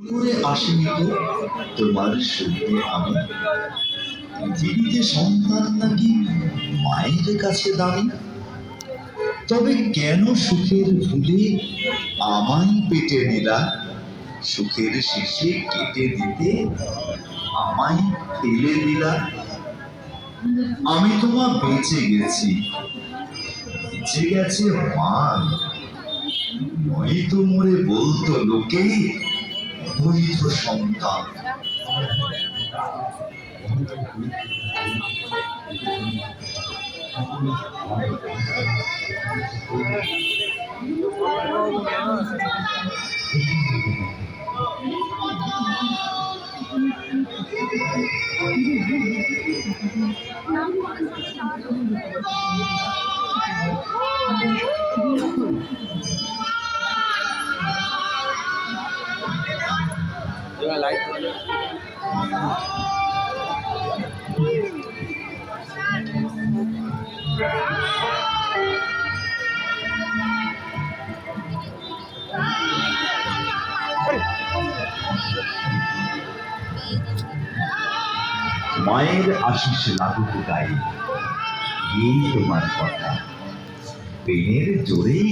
করে আসিনি তো তোমার শরীরে আমি। পৃথিবীতে সন্তান নাকি মায়ের কাছে দামি। তবে কেন সুখের ভুলে আমায় পেটে নিলা? সুখের শেষে কেটে দিতে আমায় ফেলে দিলা। আমি তোমা বেঁচে গেছি, বেঁচে গেছে মান। নয়তো মোরে বলতো লোকে বৈধ সন্তান। মায়ের আশিস লাগুক গায়ে, এই তোমার কথা পেনের জোরেই